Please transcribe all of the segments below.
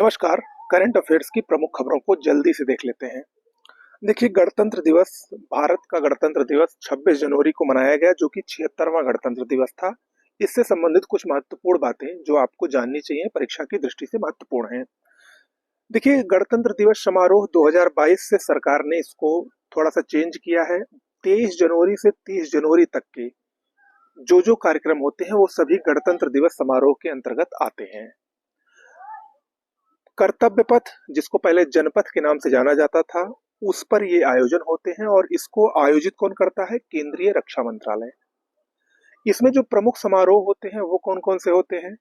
नमस्कार। Current affairs की प्रमुख खबरों को जल्दी से देख लेते हैं। देखिए, गणतंत्र दिवस, भारत का गणतंत्र दिवस 26 जनवरी को मनाया गया, जो कि 76वां गणतंत्र दिवस था। इससे संबंधित कुछ महत्वपूर्ण बातें जो आपको जाननी चाहिए, परीक्षा की दृष्टि से महत्वपूर्ण हैं। देखिए, गणतंत्र दिवस समारोह 2022 से सरकार ने इसको थोड़ा सा चेंज किया है। 23 जनवरी से 30 जनवरी तक के जो कार्यक्रम होते हैं वो सभी गणतंत्र दिवस समारोह के अंतर्गत आते हैं। कर्तव्य पथ, जिसको पहले जनपथ के नाम से जाना जाता था, उस पर ये आयोजन होते हैं और इसको आयोजित कौन करता है? केंद्रीय रक्षा मंत्रालय। इसमें जो प्रमुख समारोह होते हैं वो कौन कौन से होते हैं?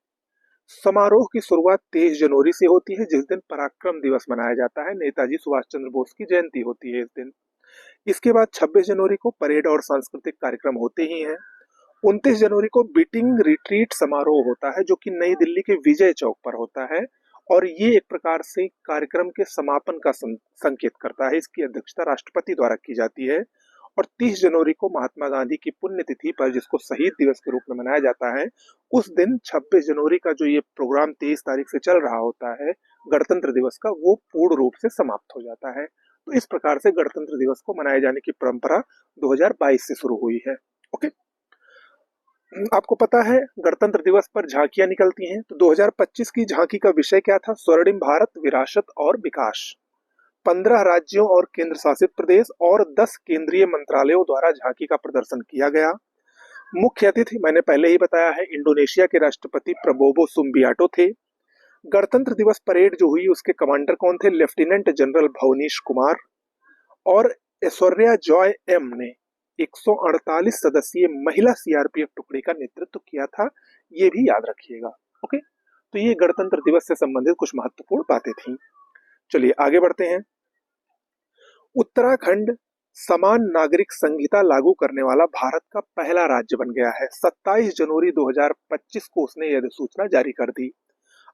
समारोह की शुरुआत 23 जनवरी से होती है, जिस दिन पराक्रम दिवस मनाया जाता है। नेताजी सुभाष चंद्र बोस की जयंती होती है इस दिन। इसके बाद 26 जनवरी को परेड और सांस्कृतिक कार्यक्रम होते ही हैं। 29 जनवरी को बीटिंग रिट्रीट समारोह होता है, जो कि नई दिल्ली के विजय चौक पर होता है और ये एक प्रकार से कार्यक्रम के समापन का संकेत करता है। इसकी अध्यक्षता राष्ट्रपति द्वारा की जाती है। और 30 जनवरी को महात्मा गांधी की पुण्यतिथि पर, जिसको शहीद दिवस के रूप में मनाया जाता है, उस दिन 26 जनवरी का जो ये प्रोग्राम 23 तारीख से चल रहा होता है गणतंत्र दिवस का, वो पूर्ण रूप से समाप्त हो जाता है। तो इस प्रकार से गणतंत्र दिवस को मनाए जाने की परंपरा 2022 से शुरू हुई है। ओके। आपको पता है गणतंत्र दिवस पर झांकियां निकलती हैं, तो 2025 की झांकी का विषय क्या था? स्वर्णिम भारत, विरासत और विकास। 15 राज्यों और केंद्र शासित प्रदेश और 10 केंद्रीय मंत्रालयों द्वारा झांकी का प्रदर्शन किया गया। मुख्य अतिथि मैंने पहले ही बताया है, इंडोनेशिया के राष्ट्रपति प्रबोवो सुबियांटो थे। गणतंत्र दिवस परेड जो हुई उसके कमांडर कौन थे? Lieutenant general Bhavnish Kumar. और ऐश्वर्या जॉय एम ने 148 सदस्यीय महिला सीआरपीएफ टुकड़ी का नेतृत्व किया था। ये भी याद रखिएगा। ओके। तो ये गणतंत्र दिवस से संबंधित कुछ महत्वपूर्ण बातें थी। चलिए आगे बढ़ते हैं। उत्तराखंड समान नागरिक संहिता लागू करने वाला भारत का पहला राज्य बन गया है। 27 जनवरी 2025 को उसने यह अधिसूचना जारी कर दी।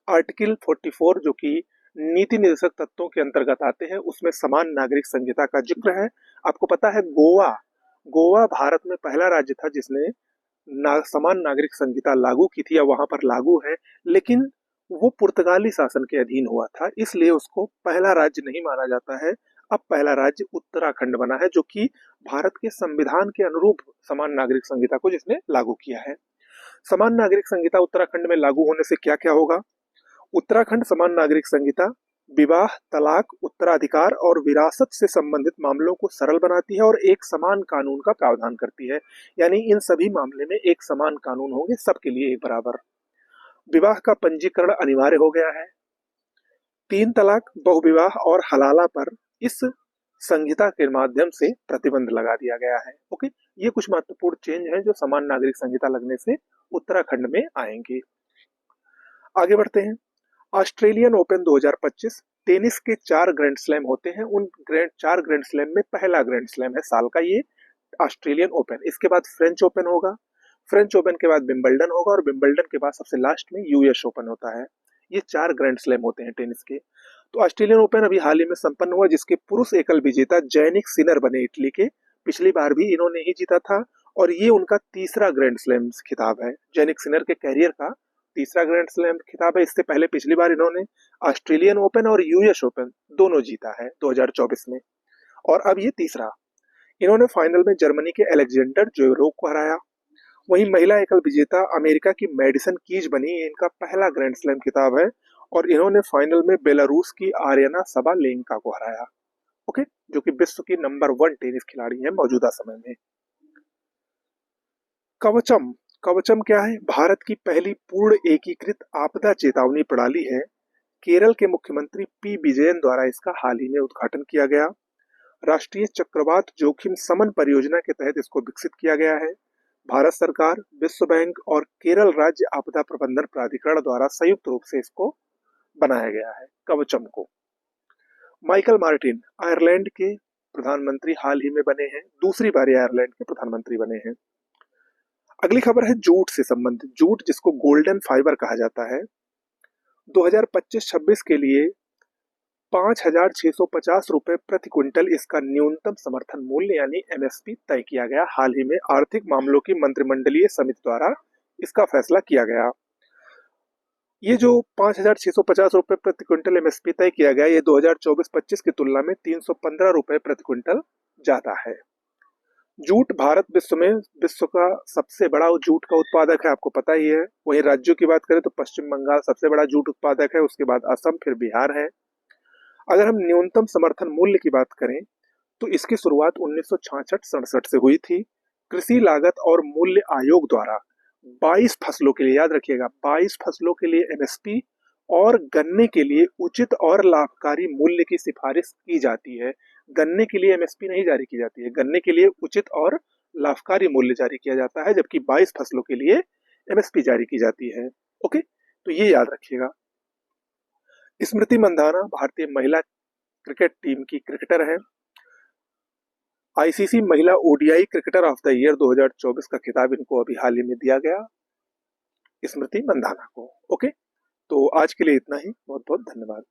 आर्टिकल 44 जो कि नीति निर्देशक तत्वों के अंतर्गत आते हैं, उसमें समान नागरिक संहिता का जिक्र है। आपको पता है गोवा गोवा भारत में पहला राज्य था जिसने समान नागरिक संहिता लागू की थी, या वहां पर लागू है, लेकिन वो पुर्तगाली शासन के अधीन हुआ था, इसलिए उसको पहला राज्य नहीं माना जाता है। अब पहला राज्य उत्तराखंड बना है, जो कि भारत के संविधान के अनुरूप समान नागरिक संहिता को जिसने लागू किया है। समान नागरिक संहिता उत्तराखंड में लागू होने से क्या क्या होगा? उत्तराखंड समान नागरिक संहिता विवाह, तलाक, उत्तराधिकार और विरासत से संबंधित मामलों को सरल बनाती है और एक समान कानून का प्रावधान करती है। यानी इन सभी मामले में एक समान कानून होंगे, सबके लिए एक बराबर। विवाह का पंजीकरण अनिवार्य हो गया है। तीन तलाक, बहुविवाह और हलाला पर इस संहिता के माध्यम से प्रतिबंध लगा दिया गया है। ओके। ये कुछ महत्वपूर्ण चेंज हैं जो समान नागरिक संहिता लगने से उत्तराखंड में आएंगे। आगे बढ़ते हैं। ऑस्ट्रेलियन ओपन 2025 टेनिस के 4 ग्रैंड स्लैम होते हैं। उन 4 ग्रैंड स्लैम में पहला ग्रैंड स्लैम है साल का ये ऑस्ट्रेलियन ओपन। इसके बाद फ्रेंच ओपन होगा, फ्रेंच ओपन के बाद विंबलडन होगा और विंबलडन के बाद सबसे लास्ट में यूएस ओपन होता है। ये 4 ग्रैंड स्लैम होते हैं टेनिस के। तो ऑस्ट्रेलियन ओपन अभी हाल ही में संपन्न हुआ, जिसके पुरुष एकल विजेता जैनिक सिनर बने इटली के। पिछली बार भी इन्होंने ही जीता था और ये उनका तीसरा ग्रैंड स्लैम खिताब है। जैनिक सिनर के कैरियर का तीसरा ग्रैंड स्लैम खिताब है। इससे पहले पिछली बार इन्होंने ऑस्ट्रेलियन ओपन और यूएस ओपन दोनों जीता है 2024 में, और अब ये तीसरा। इन्होंने फाइनल में जर्मनी के अलेक्जेंडर ज्वेरेव को हराया। वहीं महिला एकल विजेता अमेरिका की मेडिसन कीज बनी। इनका पहला ग्रैंड स्लैम खिताब है और इन्होंने फाइनल में बेलारूस की आर्यना सबालेंका को हराया। ओके। जो कि विश्व की नंबर 1 टेनिस खिलाड़ी है मौजूदा समय में। कवचम कवचम क्या है? भारत की पहली पूर्ण एकीकृत आपदा चेतावनी प्रणाली है। केरल के मुख्यमंत्री पी विजयन द्वारा इसका हाल ही में उद्घाटन किया गया। राष्ट्रीय चक्रवात जोखिम समन परियोजना के तहत इसको विकसित किया गया है। भारत सरकार, विश्व बैंक और केरल राज्य आपदा प्रबंधन प्राधिकरण द्वारा संयुक्त रूप से इसको बनाया गया है, कवचम को। माइकल मार्टिन आयरलैंड के प्रधानमंत्री हाल ही में बने हैं, दूसरी बार आयरलैंड के प्रधानमंत्री बने हैं। अगली खबर है जूट से संबंधित। जूट, जिसको गोल्डन फाइबर कहा जाता है, 2025-26 के लिए 5,650 रुपए प्रति क्विंटल इसका न्यूनतम समर्थन मूल्य यानी एमएसपी तय किया गया। हाल ही में आर्थिक मामलों की मंत्रिमंडलीय समिति द्वारा इसका फैसला किया गया। ये जो 5,650 रुपए प्रति क्विंटल एमएसपी तय किया गया, ये 2024-25 की तुलना में 315 रुपए प्रति क्विंटल ज्यादा है। जूट भारत विश्व का सबसे बड़ा जूट का उत्पादक है, आपको पता ही है। वहीं राज्यों की बात करें तो पश्चिम बंगाल सबसे बड़ा जूट उत्पादक है, उसके बाद असम, फिर बिहार है। अगर हम न्यूनतम समर्थन मूल्य की बात करें तो इसकी शुरुआत 1966-67 से हुई थी। कृषि लागत और मूल्य आयोग द्वारा 22 फसलों के लिए, याद रखिएगा 22 फसलों के लिए एमएसपी और गन्ने के लिए उचित और लाभकारी मूल्य की सिफारिश की जाती है। गन्ने के लिए एमएसपी नहीं जारी की जाती है, गन्ने के लिए उचित और लाभकारी मूल्य जारी किया जाता है, जबकि 22 फसलों के लिए एमएसपी जारी की जाती है। ओके, तो ये याद रखिएगा। स्मृति मंधाना भारतीय महिला क्रिकेट टीम की क्रिकेटर है। आईसीसी महिला ODI cricketer of the year 2024 का खिताब इनको अभी हाल ही में दिया गया, स्मृति मंधाना को। ओके, तो आज के लिए इतना ही। बहुत बहुत धन्यवाद।